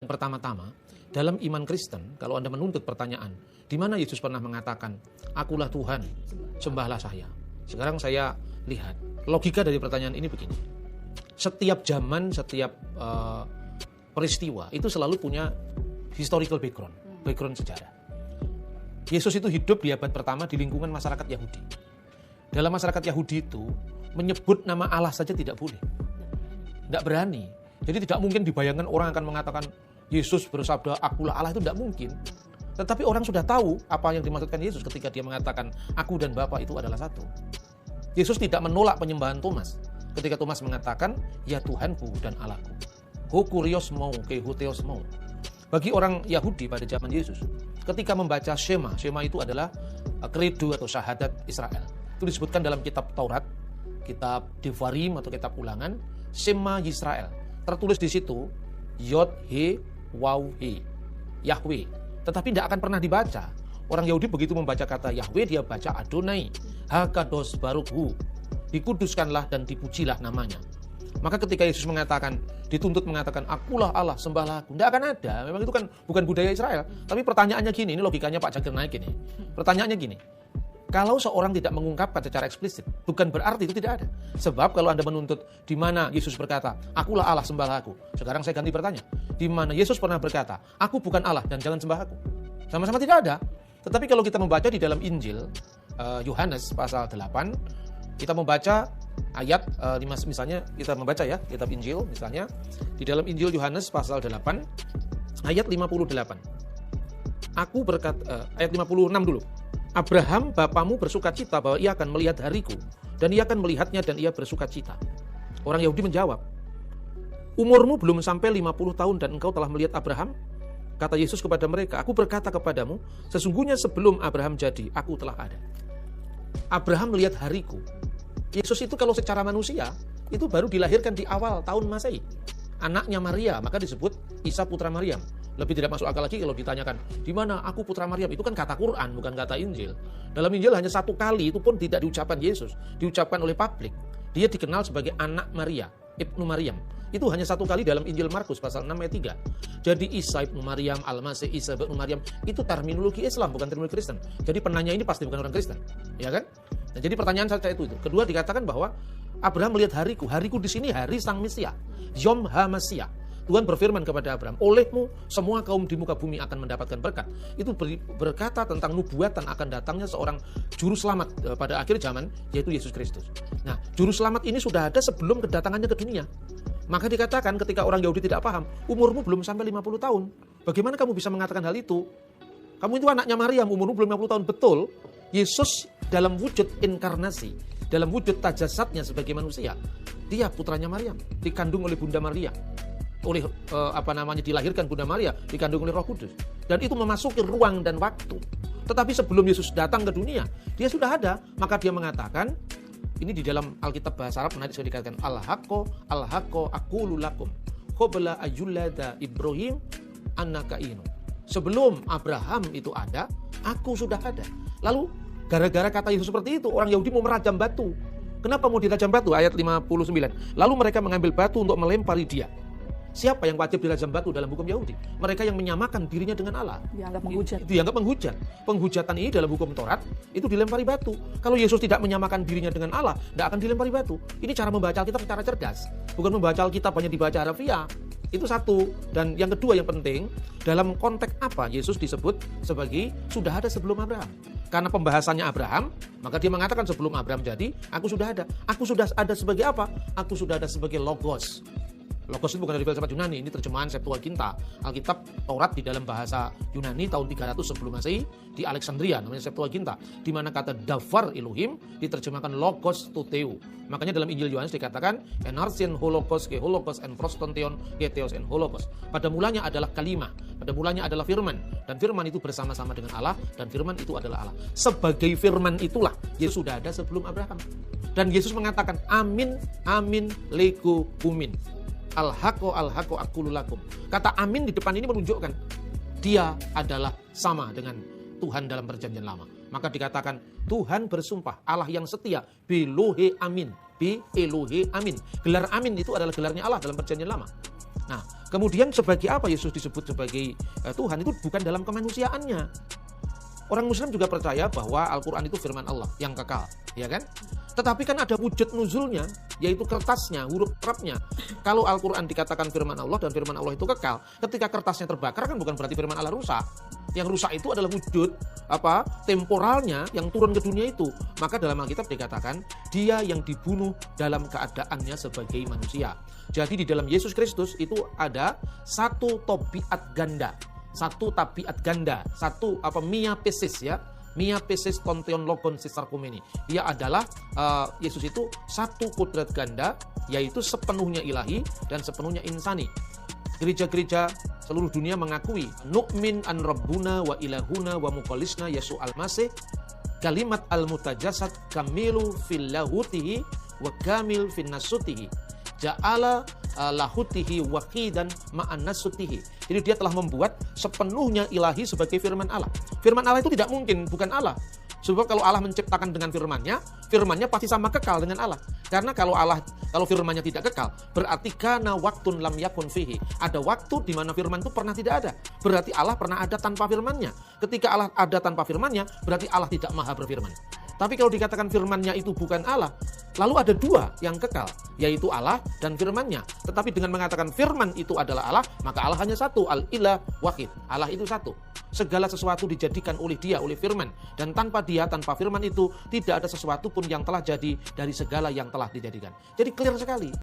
Pertama-tama, dalam iman Kristen, kalau Anda menuntut pertanyaan, di mana Yesus pernah mengatakan, akulah Tuhan, sembahlah saya. Sekarang saya lihat, logika dari pertanyaan ini begini. Setiap zaman, setiap peristiwa, itu selalu punya historical background sejarah. Yesus itu hidup di abad pertama di lingkungan masyarakat Yahudi. Dalam masyarakat Yahudi itu, menyebut nama Allah saja tidak boleh. Tidak berani. Jadi tidak mungkin dibayangkan orang akan mengatakan, Yesus bersabda, akulah Allah, itu tidak mungkin. Tetapi orang sudah tahu apa yang dimaksudkan Yesus ketika dia mengatakan, aku dan Bapa itu adalah satu. Yesus tidak menolak penyembahan Thomas. Ketika Thomas mengatakan, ya Tuhanku dan Allahku. Ho kurios mau, ke hoteos mau. Bagi orang Yahudi pada zaman Yesus, ketika membaca Shema itu adalah kredo atau syahadat Israel. Itu disebutkan dalam kitab Taurat, kitab Devarim atau kitab Ulangan, Shema Yisrael. Tertulis di situ, Yod, He, Waw, He, Yahweh. Tetapi tidak akan pernah dibaca. Orang Yahudi begitu membaca kata Yahweh, dia baca Adonai, Hakados Baruch-Hu. Dikuduskanlah dan dipujilah namanya. Maka ketika Yesus dituntut mengatakan, akulah Allah, sembahlah aku. Tidak akan ada. Memang itu kan bukan budaya Israel. Tapi pertanyaannya gini, ini logikanya Pak Jagir naik ini. Pertanyaannya gini, kalau seorang tidak mengungkapkan secara eksplisit, bukan berarti itu tidak ada. Sebab kalau Anda menuntut di mana Yesus berkata, akulah Allah, sembahlah aku. Sekarang saya ganti bertanya, di mana Yesus pernah berkata, aku bukan Allah dan jangan sembah aku. Sama-sama tidak ada. Tetapi kalau kita membaca di dalam Injil, Yohanes pasal 8, kita membaca ayat, misalnya kita membaca ya, kitab Injil misalnya, di dalam Injil Yohanes pasal 8, ayat 58. Aku berkata, ayat 56 dulu. Abraham bapamu bersukacita bahwa ia akan melihat hariku, dan ia akan melihatnya dan ia bersukacita. Orang Yahudi menjawab, umurmu belum sampai 50 tahun dan engkau telah melihat Abraham? Kata Yesus kepada mereka, aku berkata kepadamu, sesungguhnya sebelum Abraham jadi, aku telah ada. Abraham melihat hariku. Yesus itu kalau secara manusia, itu baru dilahirkan di awal tahun Masehi. Anaknya Maria, maka disebut Isa putra Maryam. Lebih tidak masuk akal lagi kalau ditanyakan, di mana aku putra Maryam? Itu kan kata Quran, bukan kata Injil. Dalam Injil hanya satu kali, itu pun tidak diucapkan Yesus, diucapkan oleh publik. Dia dikenal sebagai anak Maria, Ibnu Maryam. Itu hanya satu kali dalam Injil Markus pasal 6 ayat 3. Jadi Isa Ibnu Maryam, Al-Masih Isa Ibnu Maryam, itu terminologi Islam, bukan terminologi Kristen. Jadi penanya ini pasti bukan orang Kristen, ya kan? Nah, jadi pertanyaan saya itu. Kedua dikatakan bahwa Abraham melihat hariku. Hariku di sini hari Sang Mesia, Yom HaMasiah. Tuhan berfirman kepada Abraham, olehmu semua kaum di muka bumi akan mendapatkan berkat. Itu berkata tentang nubuatan akan datangnya seorang juru selamat pada akhir zaman, yaitu Yesus Kristus. Nah, juru selamat ini sudah ada sebelum kedatangannya ke dunia. Maka dikatakan ketika orang Yahudi tidak paham, umurmu belum sampai 50 tahun. Bagaimana kamu bisa mengatakan hal itu? Kamu itu anaknya Maryam, umurmu belum 50 tahun. Betul, Yesus dalam wujud inkarnasi, dalam wujud tajasatnya sebagai manusia, dia putranya Maryam, dikandung oleh Bunda Maria. Dilahirkan Bunda Maria, dikandung oleh Roh Kudus, dan itu memasuki ruang dan waktu. Tetapi sebelum Yesus datang ke dunia, dia sudah ada. Maka dia mengatakan, ini di dalam Alkitab bahasa Arab menarik sekali dikatakan, al-haqqo aqulu lakum qabla ayyulada Ibrahim annaka inu. Sebelum Abraham itu ada, aku sudah ada. Lalu gara-gara kata Yesus seperti itu, orang Yahudi mau merajam batu. Kenapa mau dirajam batu? Ayat 59. Lalu mereka mengambil batu untuk melempari dia. Siapa yang wajib dirajam batu dalam hukum Yahudi? Mereka yang menyamakan dirinya dengan Allah. Dianggap menghujat. Itu dianggap menghujat. Penghujatan ini dalam hukum Taurat itu dilempari batu. Kalau Yesus tidak menyamakan dirinya dengan Allah, tidak akan dilempari batu. Ini cara membaca Alkitab secara cerdas. Bukan membaca Alkitab hanya dibaca harafiah. Itu satu. Dan yang kedua yang penting, dalam konteks apa Yesus disebut sebagai sudah ada sebelum Abraham? Karena pembahasannya Abraham, maka dia mengatakan sebelum Abraham jadi, aku sudah ada. Aku sudah ada sebagai apa? Aku sudah ada sebagai Logos. Logos itu bukan dari filsafat Yunani, ini terjemahan Septuaginta, Alkitab Taurat di dalam bahasa Yunani tahun 300 sebelum Masehi di Alexandria, namanya Septuaginta, di mana kata davar Elohim diterjemahkan Logos to Theo. Makanya dalam Injil Yohanes dikatakan enarsin holokos ke holokos en prostonteon ke theos en holokos. Pada mulanya adalah kalimah, pada mulanya adalah firman, dan firman itu bersama-sama dengan Allah, dan firman itu adalah Allah. Sebagai firman itulah Yesus sudah ada sebelum Abraham. Dan Yesus mengatakan amin, amin, lego, kumin. Al-haqqo aqulu lakum. Kata amin di depan ini menunjukkan dia adalah sama dengan Tuhan dalam perjanjian lama. Maka dikatakan Tuhan bersumpah, Allah yang setia, Belohe amin, Be Elohe amin. Gelar amin itu adalah gelarnya Allah dalam perjanjian lama. Nah, kemudian sebagai apa Yesus disebut sebagai Tuhan itu bukan dalam kemanusiaannya. Orang Muslim juga percaya bahwa Al-Quran itu firman Allah yang kekal, ya kan? Tetapi kan ada wujud nuzulnya, yaitu kertasnya, huruf Arabnya. Kalau Al-Quran dikatakan firman Allah dan firman Allah itu kekal, ketika kertasnya terbakar kan bukan berarti firman Allah rusak. Yang rusak itu adalah wujud temporalnya yang turun ke dunia itu. Maka dalam Alkitab dikatakan dia yang dibunuh dalam keadaannya sebagai manusia. Jadi di dalam Yesus Kristus itu ada satu tabiat ganda. Satu mia pesis ya. Mia pesis tonteon logon sisarkumeni. Dia adalah Yesus itu satu kudrat ganda, yaitu sepenuhnya ilahi dan sepenuhnya insani. Gereja-gereja seluruh dunia mengakui nu'min an rabbuna wa ilahuna wa muqallisna Yesu al-Masih kalimat al-mutajasad kamilu fil lahutihi wa kamil fin nasutihi ja'ala lahutihi wahidan ma'an nasutihi. Jadi dia telah membuat sepenuhnya ilahi sebagai firman Allah. Firman Allah itu tidak mungkin bukan Allah. Sebab kalau Allah menciptakan dengan firman-Nya pasti sama kekal dengan Allah. Karena kalau firman-Nya tidak kekal, berarti kana waktun lam yakun fihi. Ada waktu di mana firman itu pernah tidak ada. Berarti Allah pernah ada tanpa firman-Nya. Ketika Allah ada tanpa firman-Nya, berarti Allah tidak maha berfirman. Tapi kalau dikatakan firman-Nya itu bukan Allah, lalu ada dua yang kekal, yaitu Allah dan firman-Nya. Tetapi dengan mengatakan firman itu adalah Allah, maka Allah hanya satu, al-ilah wahid. Allah itu satu. Segala sesuatu dijadikan oleh dia, oleh firman. Dan tanpa dia, tanpa firman itu, tidak ada sesuatu pun yang telah jadi dari segala yang telah dijadikan. Jadi clear sekali.